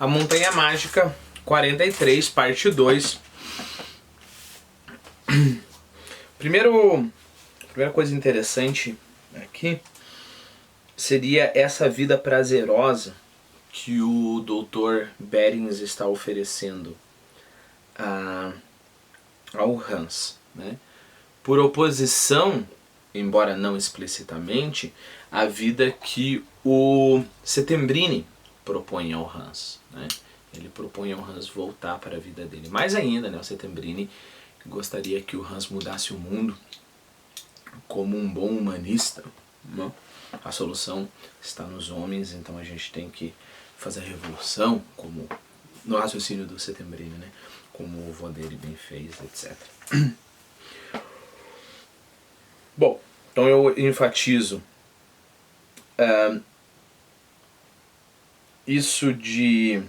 A Montanha Mágica 43, parte 2. Primeira coisa interessante aqui seria essa vida prazerosa que o Dr. Berings está oferecendo ao Hans, né? Por oposição, embora não explicitamente, à vida que o Settembrini propõe ao Hans, né? Ele propõe ao Hans voltar para a vida dele. Mais ainda, né, o Settembrini gostaria que o Hans mudasse o mundo como um bom humanista, né? A solução está nos homens, então a gente tem que fazer a revolução, como no raciocínio do Settembrini, né? Como o avô dele bem fez, etc. Bom, então eu enfatizo isso de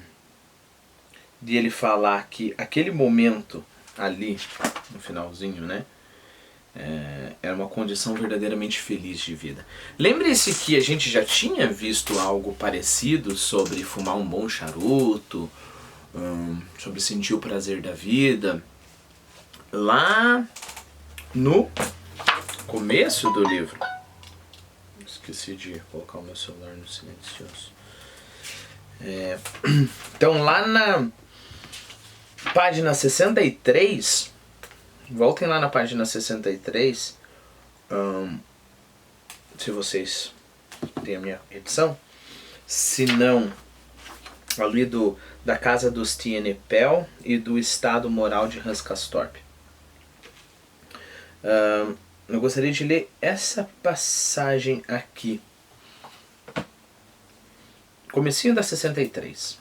ele falar que aquele momento ali, no finalzinho, né, era uma condição verdadeiramente feliz de vida. Lembre-se que a gente já tinha visto algo parecido sobre fumar um bom charuto, sobre sentir o prazer da vida, lá no começo do livro. Esqueci de colocar o meu celular no silencioso. Então lá na página 63, voltem lá na página 63, se vocês têm a minha edição, se não, ali da casa dos Tienepel e do estado moral de Hans Castorp. Eu gostaria de ler essa passagem aqui. Comecinho da 63.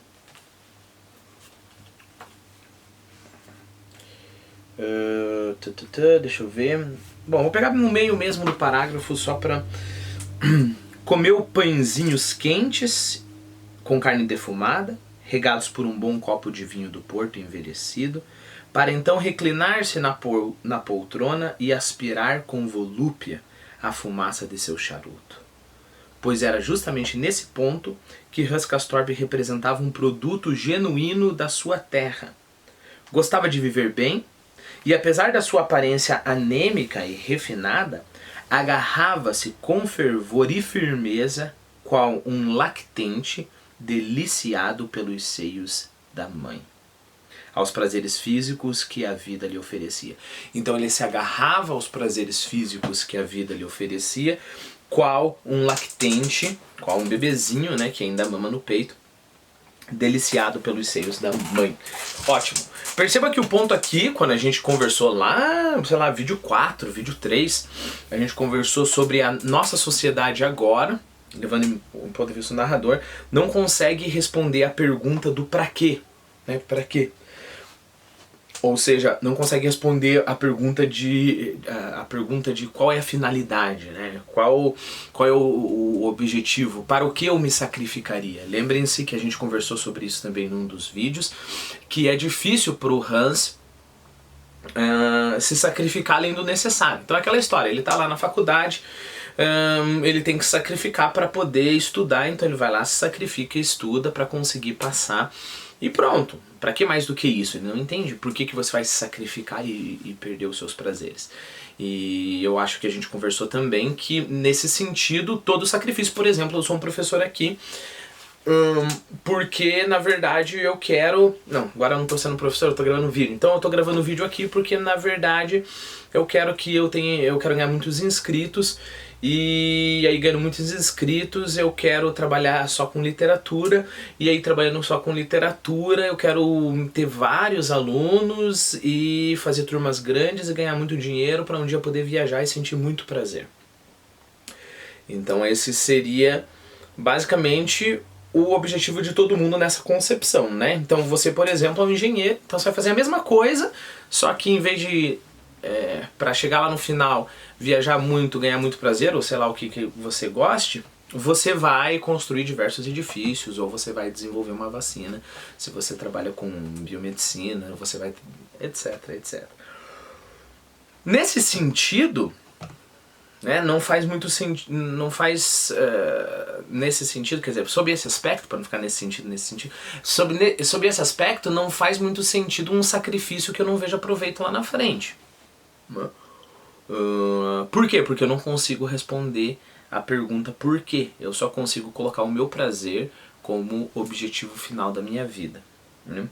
Deixa eu ver. Bom, vou pegar no meio mesmo do parágrafo só para... Comeu pãezinhos quentes com carne defumada, regados por um bom copo de vinho do Porto envelhecido, para então reclinar-se na poltrona e aspirar com volúpia a fumaça de seu charuto. Pois era justamente nesse ponto que Hans Castorp representava um produto genuíno da sua terra. Gostava de viver bem e, apesar da sua aparência anêmica e refinada, agarrava-se com fervor e firmeza qual um lactente deliciado pelos seios da mãe, aos prazeres físicos que a vida lhe oferecia. Então ele se agarrava aos prazeres físicos que a vida lhe oferecia, qual um lactente, qual um bebezinho, né, que ainda mama no peito, deliciado pelos seios da mãe. Ótimo. Perceba que o ponto aqui, quando a gente conversou lá, sei lá, vídeo 4, vídeo 3, a gente conversou sobre a nossa sociedade agora, levando em ponto de vista do narrador, não consegue responder a pergunta do pra quê, né? Pra quê? Ou seja, não consegue responder a pergunta de qual é a finalidade, né? Qual é o objetivo, para o que eu me sacrificaria. Lembrem-se que a gente conversou sobre isso também num dos vídeos, que é difícil para o Hans se sacrificar além do necessário. Então é aquela história, ele está lá na faculdade, ele tem que sacrificar para poder estudar, então ele vai lá, se sacrifica e estuda para conseguir passar e pronto. Para que mais do que isso? Ele não entende por que você vai se sacrificar e perder os seus prazeres. E eu acho que a gente conversou também que nesse sentido todo sacrifício, por exemplo, eu sou um professor aqui, porque na verdade eu quero... Não, agora eu não estou sendo professor, eu estou gravando vídeo. Então eu estou gravando vídeo aqui porque na verdade eu quero ganhar muitos inscritos. E aí, ganhando muitos inscritos, eu quero trabalhar só com literatura. E aí, trabalhando só com literatura, eu quero ter vários alunos e fazer turmas grandes e ganhar muito dinheiro para um dia poder viajar e sentir muito prazer. Então esse seria basicamente o objetivo de todo mundo nessa concepção, né? Então você, por exemplo, é um engenheiro, então você vai fazer a mesma coisa, só que em vez de... para chegar lá no final, viajar muito, ganhar muito prazer, ou sei lá o que você goste, você vai construir diversos edifícios, ou você vai desenvolver uma vacina, se você trabalha com biomedicina, você vai... etc, etc. Nesse sentido, né? Não faz muito sentido, não faz nesse sentido, quer dizer, sob esse aspecto, para não ficar nesse sentido, sob esse aspecto não faz muito sentido um sacrifício que eu não vejo aproveito lá na frente. Né? Por quê? Porque eu não consigo responder a pergunta por quê. Eu só consigo colocar o meu prazer como objetivo final da minha vida. Né?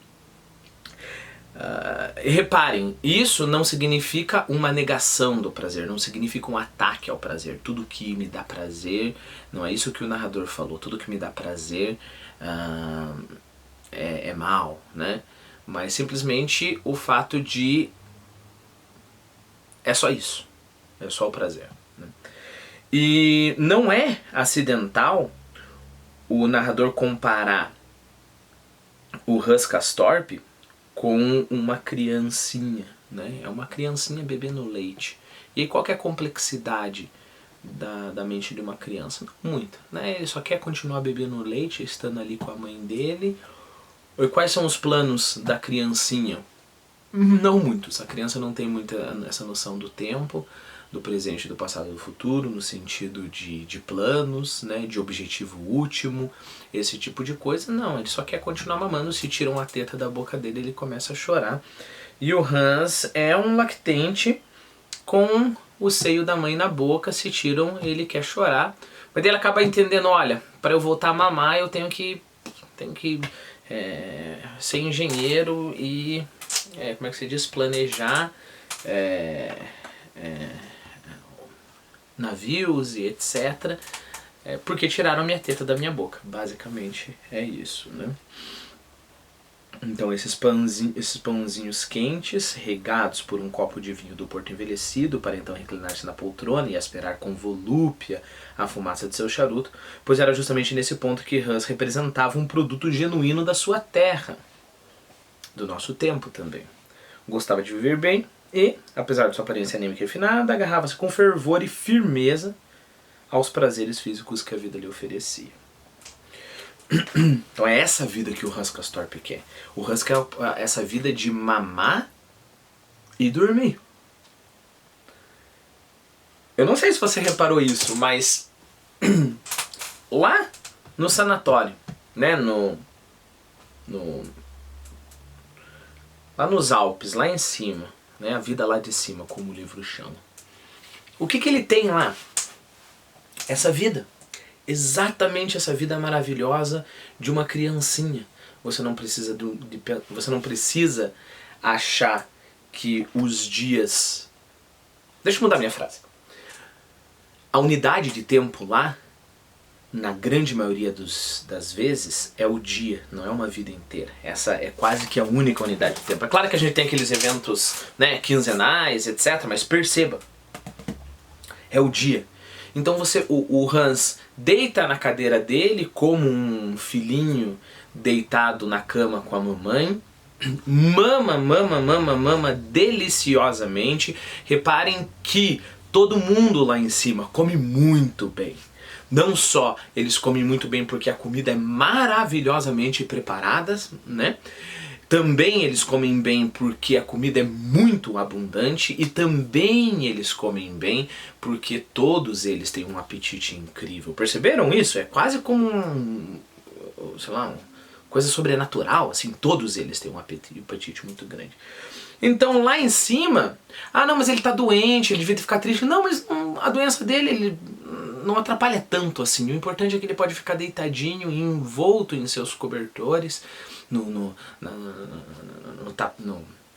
Reparem, isso não significa uma negação do prazer, não significa um ataque ao prazer. Tudo que me dá prazer, não é isso que o narrador falou, tudo que me dá prazer é mal, né? Mas simplesmente o fato de é só isso, é só o prazer. Né? E não é acidental o narrador comparar o Hus Castorp com uma criancinha, né? É uma criancinha bebendo leite. E aí qual que é a complexidade da mente de uma criança? Não muita, né? Ele só quer continuar bebendo leite, estando ali com a mãe dele. E quais são os planos da criancinha? Não muitos. A criança não tem muita essa noção do tempo, do presente, do passado e do futuro, no sentido de planos, né, de objetivo último, esse tipo de coisa. Não, ele só quer continuar mamando. Se tiram a teta da boca dele, ele começa a chorar. E o Hans é um lactente com o seio da mãe na boca. Se tiram, ele quer chorar. Mas ele acaba entendendo, olha, para eu voltar a mamar, eu tenho que ser engenheiro e, como é que se diz, planejar navios e etc. Porque tiraram a minha teta da minha boca. Basicamente é isso, né? Então esses pãozinhos quentes, regados por um copo de vinho do Porto envelhecido, para então reclinar-se na poltrona e aspirar com volúpia a fumaça de seu charuto, pois era justamente nesse ponto que Hus representava um produto genuíno da sua terra, do nosso tempo também. Gostava de viver bem e, apesar de sua aparência anêmica e refinada, agarrava-se com fervor e firmeza aos prazeres físicos que a vida lhe oferecia. Então é essa vida que o Hus Castorp quer. O Hus quer essa vida de mamar e dormir. Eu não sei se você reparou isso, mas lá no sanatório, né, lá nos Alpes, lá em cima, né, a vida lá de cima, como o livro chama. O que ele tem lá? Essa vida. Exatamente essa vida maravilhosa de uma criancinha. Você não precisa você não precisa achar que os dias... Deixa eu mudar minha frase. A unidade de tempo lá, na grande maioria das vezes, é o dia, não é uma vida inteira. Essa é quase que a única unidade de tempo. É claro que a gente tem aqueles eventos, né, quinzenais, etc., mas perceba, é o dia. Então o Hans deita na cadeira dele como um filhinho deitado na cama com a mamãe, mama deliciosamente. Reparem que todo mundo lá em cima come muito bem. Não só eles comem muito bem porque a comida é maravilhosamente preparada, né? Também eles comem bem porque a comida é muito abundante e também eles comem bem porque todos eles têm um apetite incrível. Perceberam isso? É quase como uma coisa sobrenatural, assim, todos eles têm um apetite muito grande. Então lá em cima, não, mas ele tá doente, ele devia ficar triste. Não, mas a doença dele, ele não atrapalha tanto assim. O importante é que ele pode ficar deitadinho, envolto em seus cobertores, no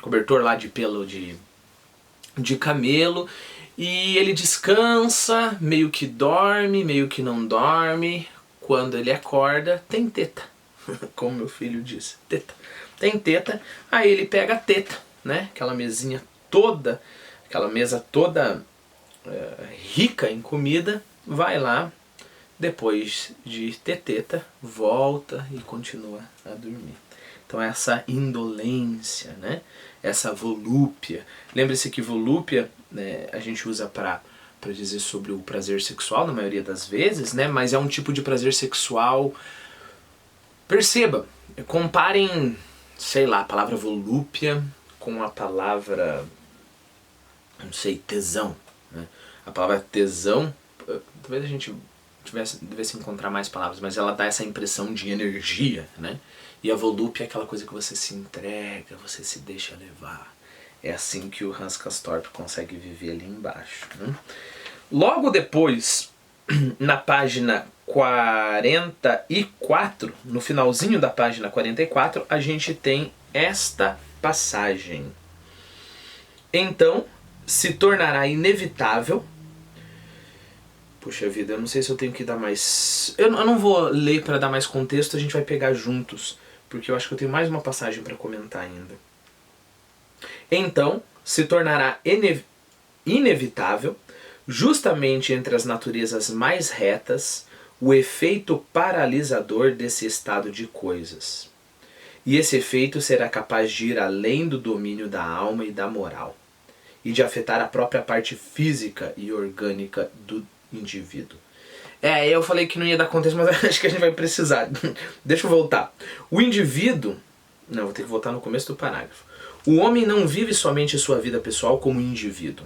cobertor lá de pelo de camelo, e ele descansa, meio que dorme, meio que não dorme. Quando ele acorda, tem teta, como meu filho disse, teta. Tem teta, aí ele pega a teta, né? Aquela mesa toda rica em comida, vai lá, depois de ter teta, volta e continua a dormir. Então essa indolência, né? Essa volúpia. Lembre-se que volúpia, né, a gente usa para dizer sobre o prazer sexual na maioria das vezes, né? Mas é um tipo de prazer sexual. Perceba, comparem, sei lá, a palavra volúpia com a palavra, não sei, tesão. Né? A palavra tesão, talvez a gente devesse encontrar mais palavras, mas ela dá essa impressão de energia, né? E a volúpia é aquela coisa que você se entrega, você se deixa levar. É assim que o Hans Castorp consegue viver ali embaixo, né? Logo depois, na página 44, no finalzinho da página 44, a gente tem esta passagem. Então, se tornará inevitável... Puxa vida, eu não sei se eu tenho que dar mais... Eu não vou ler para dar mais contexto, a gente vai pegar juntos, porque eu acho que eu tenho mais uma passagem para comentar ainda. Então, se tornará inevitável, justamente entre as naturezas mais retas, o efeito paralisador desse estado de coisas. E esse efeito será capaz de ir além do domínio da alma e da moral, e de afetar a própria parte física e orgânica do indivíduo. Eu falei que não ia dar contexto, mas acho que a gente vai precisar. Deixa eu voltar. O indivíduo... Não, vou ter que voltar no começo do parágrafo. O homem não vive somente sua vida pessoal como indivíduo.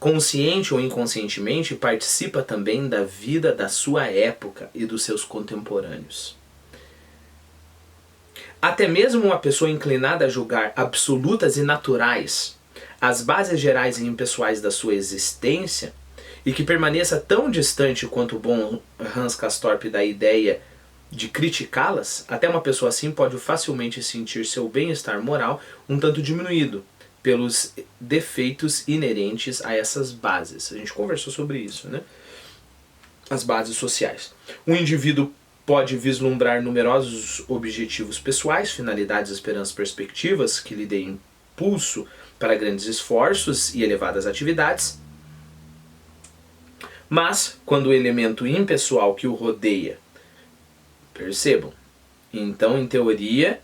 Consciente ou inconscientemente, participa também da vida da sua época e dos seus contemporâneos. Até mesmo uma pessoa inclinada a julgar absolutas e naturais as bases gerais e impessoais da sua existência, e que permaneça tão distante quanto o bom Hans Castorp da ideia de criticá-las, até uma pessoa assim pode facilmente sentir seu bem-estar moral um tanto diminuído pelos defeitos inerentes a essas bases. A gente conversou sobre isso, né? As bases sociais. O indivíduo pode vislumbrar numerosos objetivos pessoais, finalidades, esperanças, perspectivas que lhe deem impulso para grandes esforços e elevadas atividades. Mas, quando o elemento impessoal que o rodeia, percebam, então, em teoria,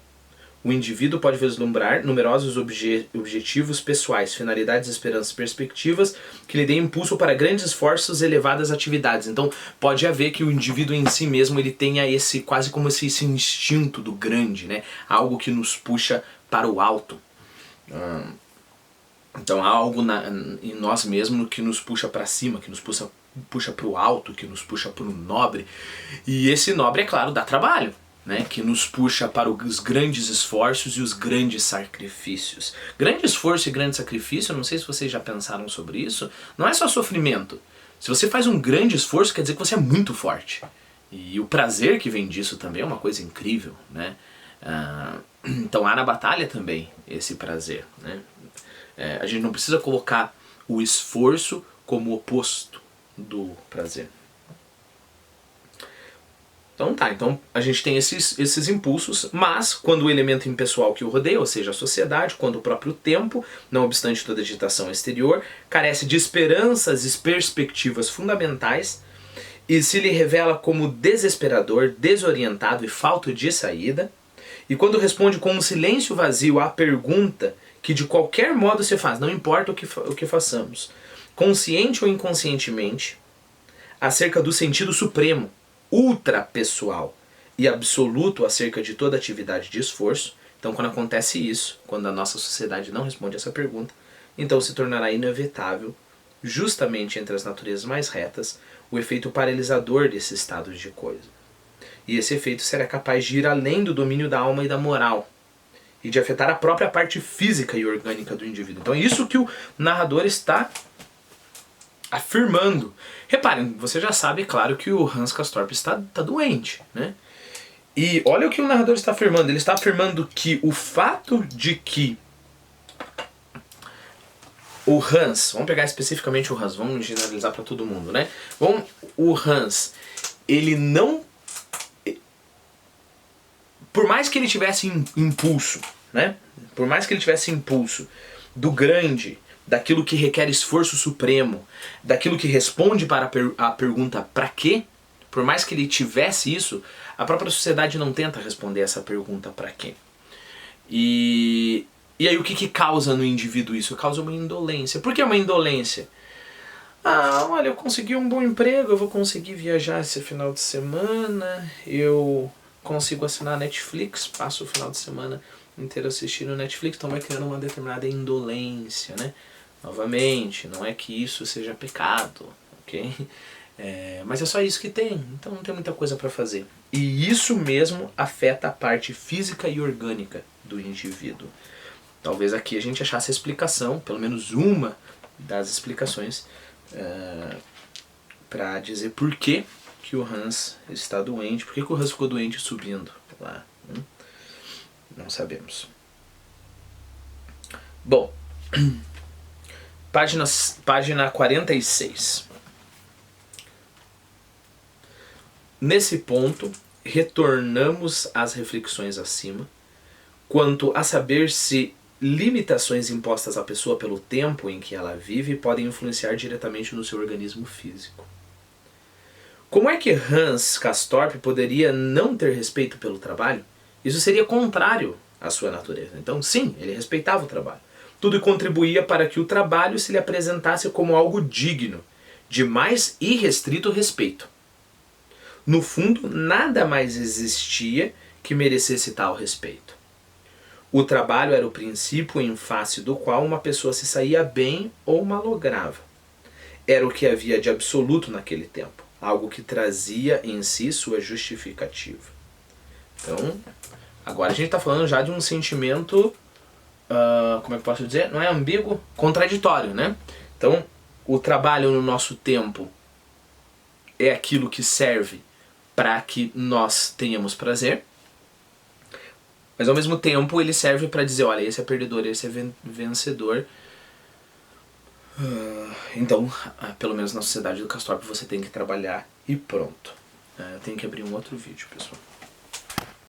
o indivíduo pode vislumbrar numerosos objetivos pessoais, finalidades, esperanças, perspectivas que lhe deem impulso para grandes esforços e elevadas atividades. Então, pode haver que o indivíduo em si mesmo ele tenha esse quase como esse instinto do grande, né? Algo que nos puxa para o alto. Então, há algo em nós mesmos que nos puxa para cima, que nos puxa para o alto, que nos puxa para o nobre. E esse nobre, é claro, dá trabalho. Né, que nos puxa para os grandes esforços e os grandes sacrifícios. Grande esforço e grande sacrifício, não sei se vocês já pensaram sobre isso, não é só sofrimento. Se você faz um grande esforço, quer dizer que você é muito forte. E o prazer que vem disso também é uma coisa incrível. Né? Então há na batalha também esse prazer. Né? A gente não precisa colocar o esforço como oposto do prazer. Então a gente tem esses impulsos, mas quando o elemento impessoal que o rodeia, ou seja, a sociedade, quando o próprio tempo, não obstante toda agitação exterior, carece de esperanças e perspectivas fundamentais e se lhe revela como desesperador, desorientado e falto de saída, e quando responde com um silêncio vazio à pergunta que de qualquer modo se faz, não importa o que façamos, consciente ou inconscientemente, acerca do sentido supremo, ultrapessoal e absoluto acerca de toda atividade de esforço. Então, quando acontece isso, quando a nossa sociedade não responde essa pergunta, então se tornará inevitável, justamente entre as naturezas mais retas, o efeito paralisador desse estado de coisa. E esse efeito será capaz de ir além do domínio da alma e da moral, e de afetar a própria parte física e orgânica do indivíduo. Então é isso que o narrador está afirmando. Reparem, você já sabe, claro, que o Hans Castorp está doente, né? E olha o que o narrador está afirmando. Ele está afirmando que o fato de que o Hans, vamos pegar especificamente o Hans, vamos generalizar para todo mundo, né? O Hans, ele não... Por mais que ele tivesse impulso, né? Por mais que ele tivesse impulso do grande, daquilo que requer esforço supremo, daquilo que responde para a pergunta "pra quê?", por mais que ele tivesse isso, a própria sociedade não tenta responder essa pergunta "pra quê?". E aí o que causa no indivíduo isso? Causa uma indolência. Por que uma indolência? Olha, eu consegui um bom emprego, eu vou conseguir viajar esse final de semana, eu consigo assinar a Netflix, passo o final de semana inteiro assistindo Netflix, então vai criando uma determinada indolência, né? Novamente, não é que isso seja pecado, ok? Mas é só isso que tem, então não tem muita coisa para fazer. E isso mesmo afeta a parte física e orgânica do indivíduo. Talvez aqui a gente achasse a explicação, pelo menos uma das explicações, para dizer por que o Hans está doente, por que o Hans ficou doente subindo lá. Não sabemos. Bom, página 46. Nesse ponto, retornamos às reflexões acima, quanto a saber se limitações impostas à pessoa pelo tempo em que ela vive podem influenciar diretamente no seu organismo físico. Como é que Hans Castorp poderia não ter respeito pelo trabalho? Isso seria contrário à sua natureza. Então, sim, ele respeitava o trabalho. Tudo contribuía para que o trabalho se lhe apresentasse como algo digno, de mais irrestrito respeito. No fundo, nada mais existia que merecesse tal respeito. O trabalho era o princípio em face do qual uma pessoa se saía bem ou malograva. Era o que havia de absoluto naquele tempo, algo que trazia em si sua justificativa. Então, agora a gente está falando já de um sentimento, como é que eu posso dizer? Não é ambíguo? Contraditório, né? Então, o trabalho no nosso tempo é aquilo que serve para que nós tenhamos prazer, mas ao mesmo tempo ele serve para dizer, olha, esse é perdedor, esse é vencedor. Então, pelo menos na sociedade do Castorp você tem que trabalhar e pronto. Eu tenho que abrir um outro vídeo, pessoal.